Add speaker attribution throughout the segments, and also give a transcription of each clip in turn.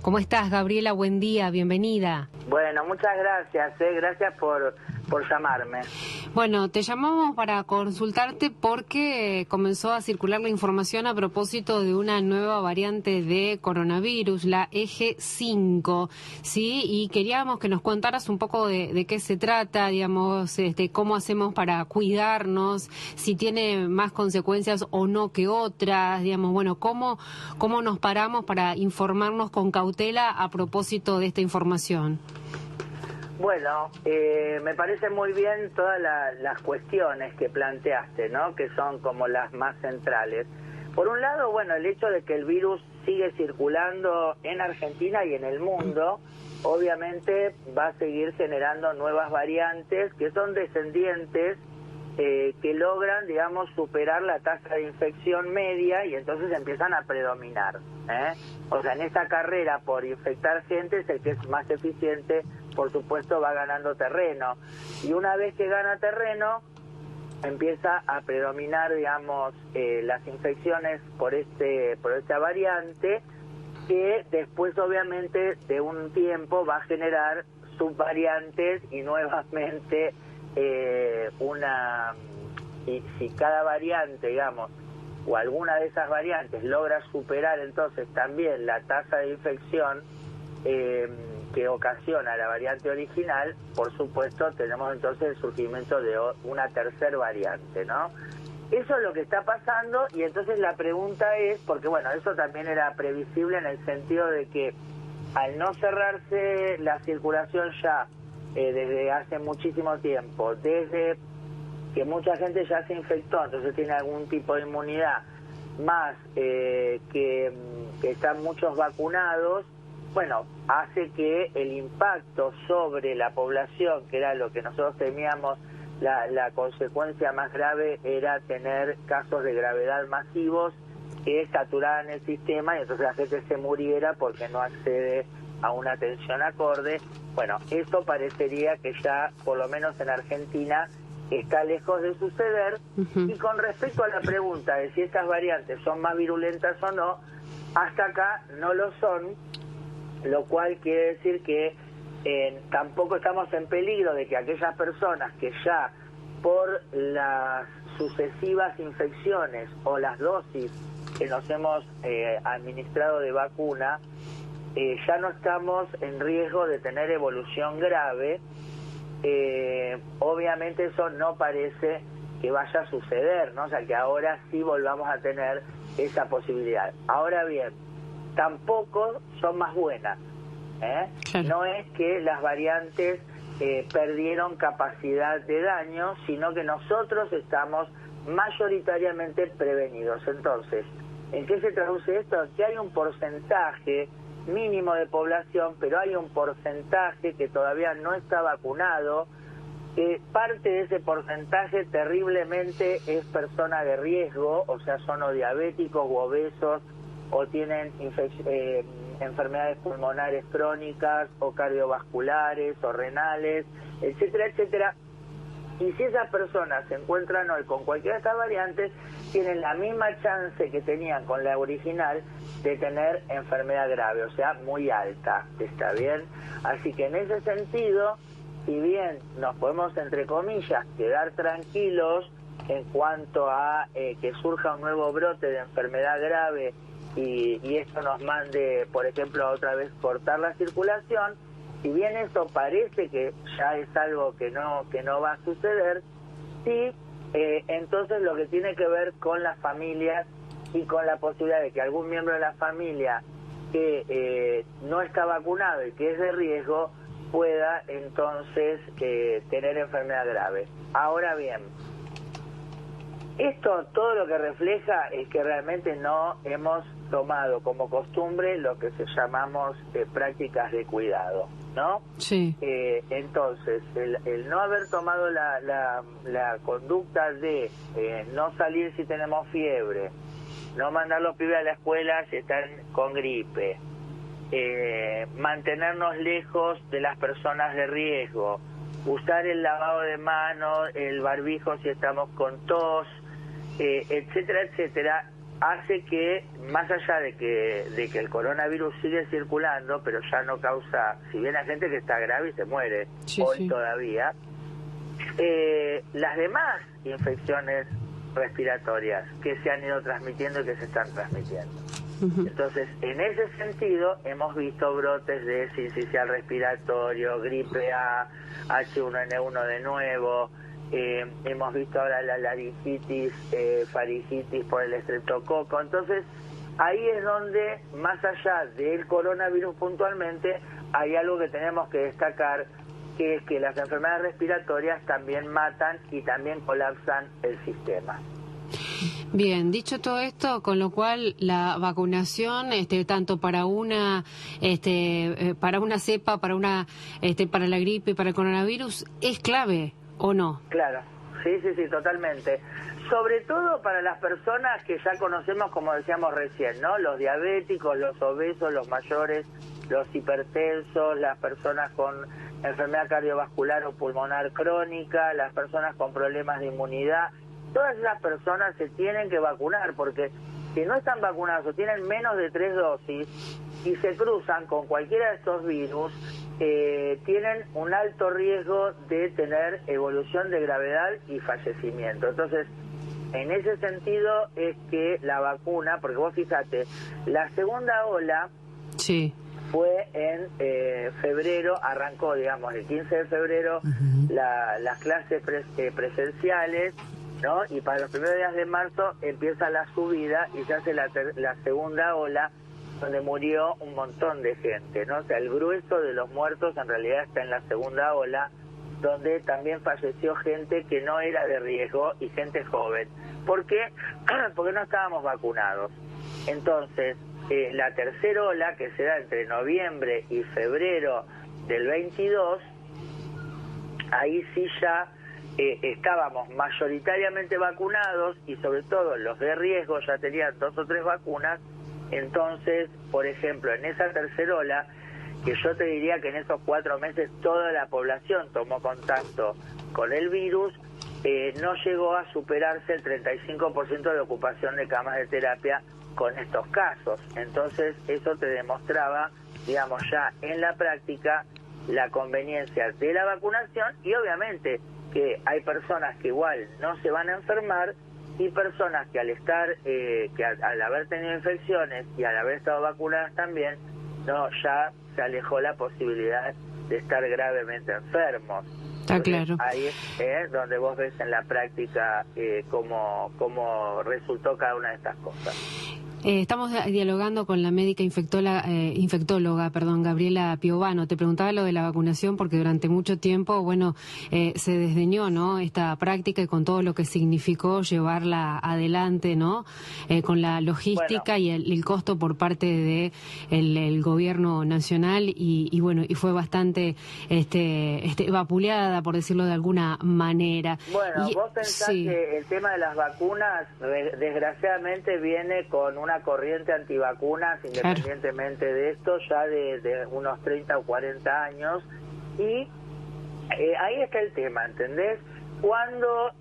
Speaker 1: ¿Cómo estás, Gabriela? Buen día, bienvenida.
Speaker 2: Bueno, muchas gracias, gracias por llamarme.
Speaker 1: Bueno, te llamamos para consultarte porque comenzó a circular la información a propósito de una nueva variante de coronavirus, la EG5, ¿sí? Y queríamos que nos contaras un poco de qué se trata, digamos, cómo hacemos para cuidarnos, si tiene más consecuencias o no que otras, digamos, bueno, cómo nos paramos para informarnos con cautela a propósito de esta información.
Speaker 2: Bueno, me parece muy bien todas las cuestiones que planteaste, ¿no? Que son como las más centrales. Por un lado, bueno, el hecho de que el virus sigue circulando en Argentina y en el mundo, obviamente va a seguir generando nuevas variantes que son descendientes, que logran, digamos, superar la tasa de infección media y entonces empiezan a predominar, ¿eh? O sea, en esta carrera por infectar gente es el que es más eficiente, por supuesto, va ganando terreno. Y una vez que gana terreno, empieza a predominar, digamos, las infecciones por esta variante, que después, obviamente, de un tiempo va a generar subvariantes y nuevamente y si cada variante, digamos, o alguna de esas variantes logra superar entonces también la tasa de infección que ocasiona la variante original, por supuesto tenemos entonces el surgimiento de una tercera variante, ¿no? Eso es lo que está pasando y entonces la pregunta es, porque bueno, eso también era previsible en el sentido de que al no cerrarse la circulación ya desde hace muchísimo tiempo, desde que mucha gente ya se infectó, entonces tiene algún tipo de inmunidad, más que están muchos vacunados, bueno, hace que el impacto sobre la población, que era lo que nosotros temíamos, la consecuencia más grave era tener casos de gravedad masivos que saturaran el sistema y entonces la gente se muriera porque no accede a una atención acorde. Bueno, eso parecería que ya, por lo menos en Argentina, está lejos de suceder. Y con respecto a la pregunta de si estas variantes son más virulentas o no, hasta acá no lo son, lo cual quiere decir que tampoco estamos en peligro de que aquellas personas que ya por las sucesivas infecciones o las dosis que nos hemos administrado de vacuna, ya no estamos en riesgo de tener evolución grave. Obviamente eso no parece que vaya a suceder, ¿no? O sea, que ahora sí volvamos a tener esa posibilidad. Ahora bien, tampoco son más buenas, ¿eh? Claro. No es que las variantes perdieron capacidad de daño, sino que nosotros estamos mayoritariamente prevenidos. Entonces, ¿en qué se traduce esto? Que hay un porcentaje mínimo de población, pero hay un porcentaje que todavía no está vacunado, que parte de ese porcentaje terriblemente es persona de riesgo, o sea, son o diabéticos o obesos, o tienen enfermedades pulmonares crónicas, o cardiovasculares, o renales, etcétera, etcétera. Y si esas personas se encuentran hoy con cualquiera de estas variantes, tienen la misma chance que tenían con la original de tener enfermedad grave, o sea, muy alta, ¿está bien? Así que en ese sentido, si bien nos podemos, entre comillas, quedar tranquilos en cuanto a que surja un nuevo brote de enfermedad grave y esto nos mande, por ejemplo, a otra vez cortar la circulación, si bien eso parece que ya es algo que no va a suceder, sí, entonces lo que tiene que ver con las familias y con la posibilidad de que algún miembro de la familia que no está vacunado y que es de riesgo pueda entonces tener enfermedad grave. Ahora bien, esto todo lo que refleja es que realmente no hemos tomado como costumbre lo que se llamamos prácticas de cuidado, ¿no?
Speaker 1: Sí.
Speaker 2: Entonces, el no haber tomado la conducta de no salir si tenemos fiebre, no mandar los pibes a la escuela si están con gripe, mantenernos lejos de las personas de riesgo, usar el lavado de manos, el barbijo si estamos con tos, etcétera, etcétera, hace que, más allá de que el coronavirus sigue circulando, pero ya no causa, si bien hay gente que está grave y se muere hoy todavía, las demás infecciones respiratorias que se han ido transmitiendo y que se están transmitiendo. Entonces, en ese sentido, hemos visto brotes de sincicial respiratorio, gripe A, H1N1 de nuevo, hemos visto ahora la laringitis, faringitis por el estreptococo. Entonces, ahí es donde, más allá del coronavirus puntualmente, hay algo que tenemos que destacar, que es que las enfermedades respiratorias también matan y también colapsan el sistema.
Speaker 1: Bien, dicho todo esto, con lo cual la vacunación, tanto para una cepa, para la gripe, para el coronavirus, es clave, ¿o no?
Speaker 2: Claro, sí, totalmente. Sobre todo para las personas que ya conocemos, como decíamos recién, ¿no? Los diabéticos, los obesos, los mayores, los hipertensos, las personas con enfermedad cardiovascular o pulmonar crónica, las personas con problemas de inmunidad. Todas esas personas se tienen que vacunar, porque si no están vacunados o tienen menos de 3 dosis y se cruzan con cualquiera de estos virus, tienen un alto riesgo de tener evolución de gravedad y fallecimiento. Entonces, en ese sentido es que la vacuna, porque vos fíjate, la segunda ola fue en febrero, arrancó, digamos, el 15 de febrero las clases presenciales, ¿no? Y para los primeros días de marzo empieza la subida y se hace la segunda ola, donde murió un montón de gente, ¿no? O sea, el grueso de los muertos en realidad está en la segunda ola, donde también falleció gente que no era de riesgo y gente joven. ¿Por qué? Porque no estábamos vacunados. Entonces, la tercera ola, que se da entre noviembre y febrero del 22, ahí sí ya estábamos mayoritariamente vacunados y sobre todo los de riesgo ya tenían 2 o 3 vacunas. Entonces, por ejemplo, en esa tercera ola, que yo te diría que en esos 4 meses toda la población tomó contacto con el virus, no llegó a superarse el 35% de ocupación de camas de terapia con estos casos. Entonces, eso te demostraba, digamos, ya en la práctica la conveniencia de la vacunación, y obviamente que hay personas que igual no se van a enfermar y personas que al estar, al haber tenido infecciones y al haber estado vacunadas también, no, ya se alejó la posibilidad de estar gravemente enfermos.
Speaker 1: Está claro.
Speaker 2: Ahí es donde vos ves en la práctica cómo resultó cada una de estas cosas.
Speaker 1: Estamos dialogando con la médica infectóloga, Gabriela Piovano. Te preguntaba lo de la vacunación porque durante mucho tiempo, se desdeñó, ¿no?, esta práctica y con todo lo que significó llevarla adelante, ¿no?, con la logística y el costo por parte de el gobierno nacional y fue bastante vapuleada, por decirlo de alguna manera.
Speaker 2: Bueno, vos pensás que el tema de las vacunas desgraciadamente viene con una corriente antivacunas, independientemente de esto, ya de unos 30 o 40 años, y ahí está el tema, ¿entendés? Cuando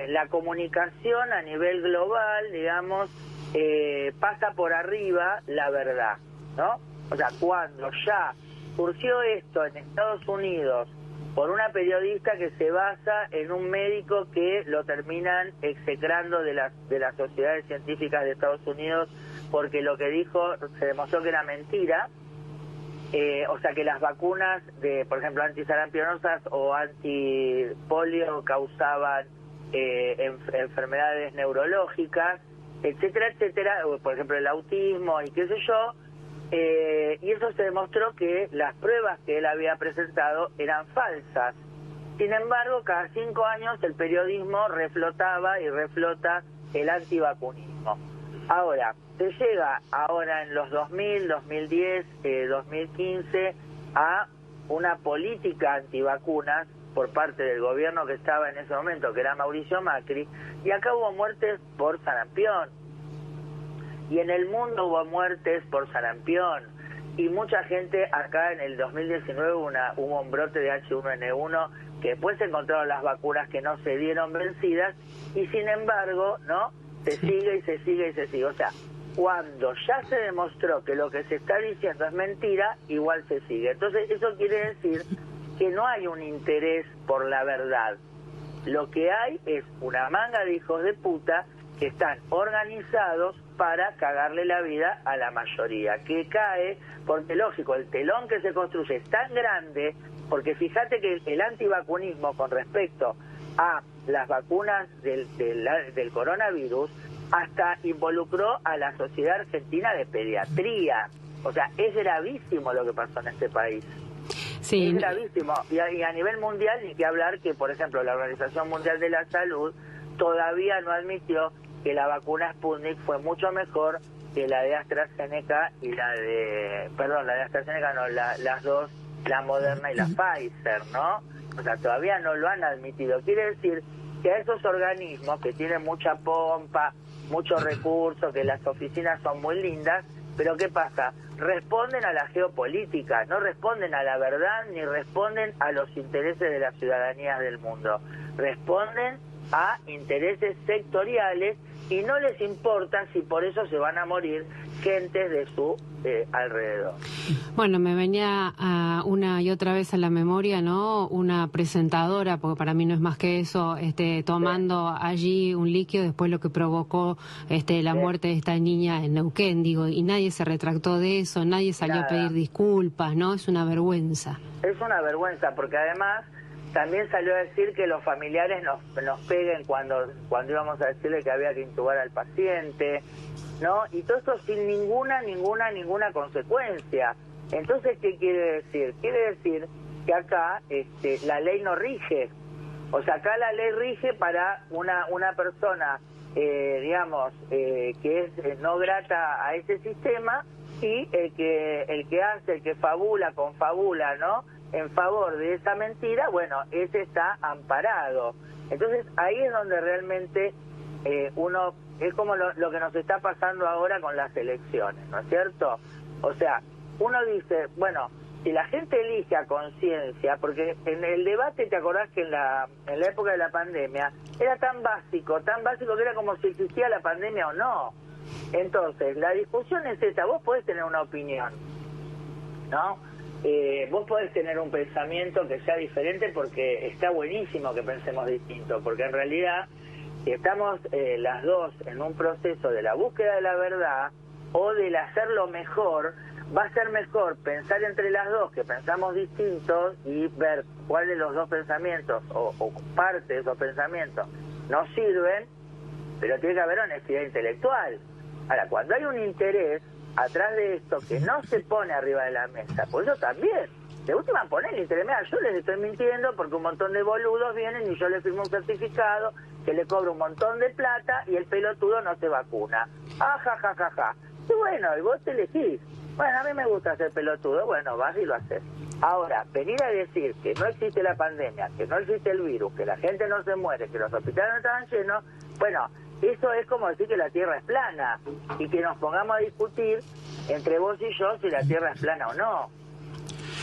Speaker 2: la comunicación a nivel global, digamos, pasa por arriba la verdad, ¿no? O sea, cuando ya surgió esto en Estados Unidos por una periodista que se basa en un médico que lo terminan execrando de las sociedades científicas de Estados Unidos porque lo que dijo se demostró que era mentira. O sea, que las vacunas de, por ejemplo, antisarampionosas o antipolio causaban enfermedades neurológicas, etcétera, etcétera, por ejemplo el autismo y qué sé yo. Y eso se demostró que las pruebas que él había presentado eran falsas. Sin embargo, cada 5 años el periodismo reflotaba y reflota el antivacunismo. Ahora, se llega ahora en los 2000, 2010, 2015 a una política antivacunas por parte del gobierno que estaba en ese momento, que era Mauricio Macri, y acá hubo muertes por sarampión. Y en el mundo hubo muertes por sarampión. Y mucha gente acá en el 2019 hubo un brote de H1N1 que después se encontraron las vacunas que no se dieron vencidas y sin embargo, ¿no? se sigue y se sigue y se sigue. O sea, cuando ya se demostró que lo que se está diciendo es mentira, igual se sigue. Entonces, eso quiere decir que no hay un interés por la verdad. Lo que hay es una manga de hijos de puta que están organizados para cagarle la vida a la mayoría, que cae, porque lógico, el telón que se construye es tan grande, porque fíjate que el antivacunismo con respecto a las vacunas del coronavirus hasta involucró a la Sociedad Argentina de Pediatría. O sea, es gravísimo lo que pasó en este país.
Speaker 1: Sí.
Speaker 2: Es gravísimo. Y a nivel mundial, ni que hablar que, por ejemplo, la Organización Mundial de la Salud todavía no admitió que la vacuna Sputnik fue mucho mejor que la de AstraZeneca y la de AstraZeneca no, las dos, la Moderna y la Pfizer, ¿no? O sea, todavía no lo han admitido. Quiere decir que a esos organismos que tienen mucha pompa, muchos recursos, que las oficinas son muy lindas, pero ¿qué pasa? Responden a la geopolítica, no responden a la verdad ni responden a los intereses de las ciudadanías del mundo. Responden a intereses sectoriales y no les importa si por eso se van a morir gentes de su alrededor.
Speaker 1: Bueno, me venía una y otra vez a la memoria, ¿no? Una presentadora, porque para mí no es más que eso, tomando allí un líquido, después lo que provocó la muerte de esta niña en Neuquén, digo, y nadie se retractó de eso, nadie salió a pedir disculpas, ¿no? Es una vergüenza.
Speaker 2: Es una vergüenza, porque además también salió a decir que los familiares nos peguen cuando íbamos a decirle que había que intubar al paciente, ¿no? Y todo esto sin ninguna consecuencia. Entonces, ¿qué quiere decir? Quiere decir que acá la ley no rige. O sea, acá la ley rige para una persona, digamos, que es no grata a ese sistema, y el que confabula, ¿no?, en favor de esa mentira, bueno, ese está amparado. Entonces ahí es donde realmente uno, es como lo que nos está pasando ahora con las elecciones, ¿no es cierto? O sea, uno dice, bueno, si la gente elige a conciencia, porque en el debate, ¿te acordás que en la época de la pandemia era tan básico que era como si existía la pandemia o no? Entonces, la discusión es esta, vos podés tener una opinión, ¿no? Vos podés tener un pensamiento que sea diferente, porque está buenísimo que pensemos distinto, porque en realidad si estamos las dos en un proceso de la búsqueda de la verdad o del hacerlo mejor, va a ser mejor pensar entre las dos que pensamos distintos y ver cuál de los dos pensamientos o parte de esos pensamientos nos sirven, pero tiene que haber honestidad intelectual. Ahora, cuando hay un interés atrás de esto que no se pone arriba de la mesa, pues yo también, de última poner el interés, mira, yo les estoy mintiendo porque un montón de boludos vienen y yo les firmo un certificado que le cobro un montón de plata y el pelotudo no se vacuna. Ah, ja, ja, ja, ja. Y bueno, y vos te elegís. Bueno, a mí me gusta ser pelotudo, bueno, vas y lo haces. Ahora, venir a decir que no existe la pandemia, que no existe el virus, que la gente no se muere, que los hospitales no estaban llenos, bueno, eso es como decir que la Tierra es plana y que nos pongamos a discutir entre vos y yo si la Tierra es plana o no.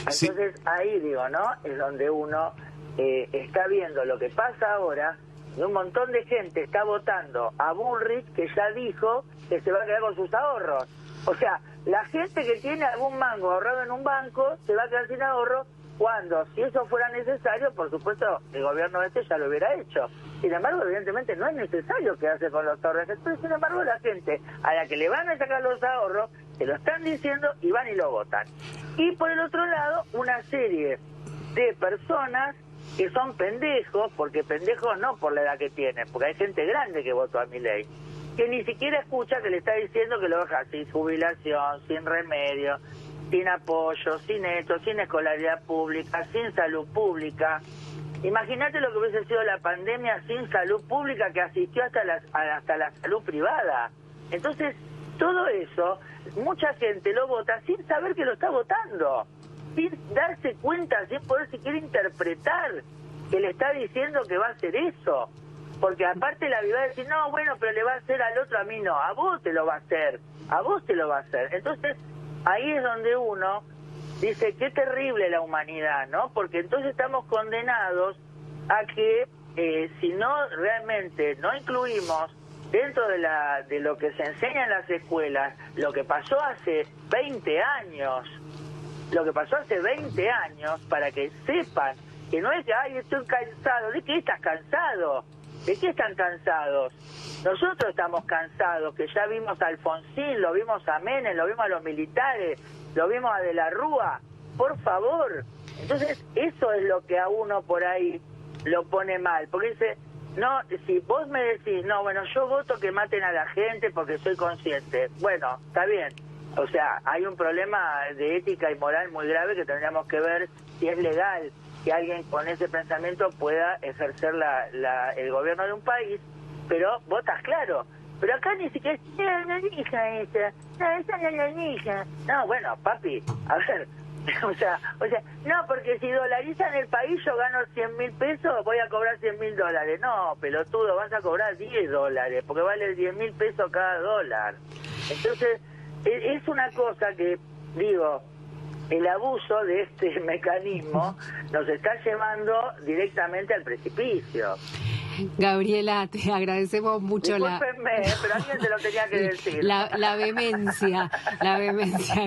Speaker 2: Entonces ahí digo, ¿no? Es donde uno está viendo lo que pasa ahora, y un montón de gente está votando a Bullrich, que ya dijo que se va a quedar con sus ahorros. O sea, la gente que tiene algún mango ahorrado en un banco se va a quedar sin ahorro, cuando, si eso fuera necesario, por supuesto, el gobierno ya lo hubiera hecho. Sin embargo, evidentemente no es necesario quedarse con los ahorros. Entonces, sin embargo, la gente a la que le van a sacar los ahorros, se lo están diciendo y van y lo votan. Y por el otro lado, una serie de personas que son pendejos, porque pendejos no por la edad que tienen, porque hay gente grande que votó a Milei, que ni siquiera escucha que le está diciendo que lo deja sin jubilación, sin remedio, sin apoyo, sin esto, sin escolaridad pública, sin salud pública. Imagínate lo que hubiese sido la pandemia sin salud pública, que asistió hasta la salud privada. Entonces, todo eso, mucha gente lo vota sin saber que lo está votando, sin darse cuenta, sin poder siquiera interpretar que le está diciendo que va a hacer eso. Porque aparte la vida es decir, no, bueno, pero le va a hacer al otro, a mí no, a vos te lo va a hacer, a vos te lo va a hacer. Entonces, ahí es donde uno dice, qué terrible la humanidad, ¿no? Porque entonces estamos condenados a que si no realmente no incluimos dentro de lo que se enseña en las escuelas, lo que pasó hace 20 años, para que sepan que no es que, ay, estoy cansado. ¿De qué estás cansado? ¿De qué están cansados? Nosotros estamos cansados, que ya vimos a Alfonsín, lo vimos a Menem, lo vimos a los militares, lo vimos a De la Rúa. Por favor. Entonces, eso es lo que a uno por ahí lo pone mal. Porque dice, no, si vos me decís, no, bueno, yo voto que maten a la gente porque soy consciente. Bueno, está bien. O sea, hay un problema de ética y moral muy grave que tendríamos que ver si es legal que alguien con ese pensamiento pueda ejercer el gobierno de un país, pero votas claro. Pero acá ni siquiera es la hija esa, no, esa no es la hija. No, bueno, papi, a ver, o sea, no, porque si dolarizan el país yo gano 100.000 pesos, voy a cobrar $100.000. No, pelotudo, vas a cobrar $10, porque vale 10.000 pesos cada dólar. Entonces, es una cosa que, digo, el abuso de este mecanismo nos está llevando directamente al precipicio.
Speaker 1: Gabriela, te agradecemos mucho
Speaker 2: Discúlpenme, pero alguien te lo tenía que decir.
Speaker 1: La vehemencia.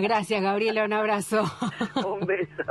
Speaker 1: Gracias, Gabriela, un abrazo.
Speaker 2: Un beso.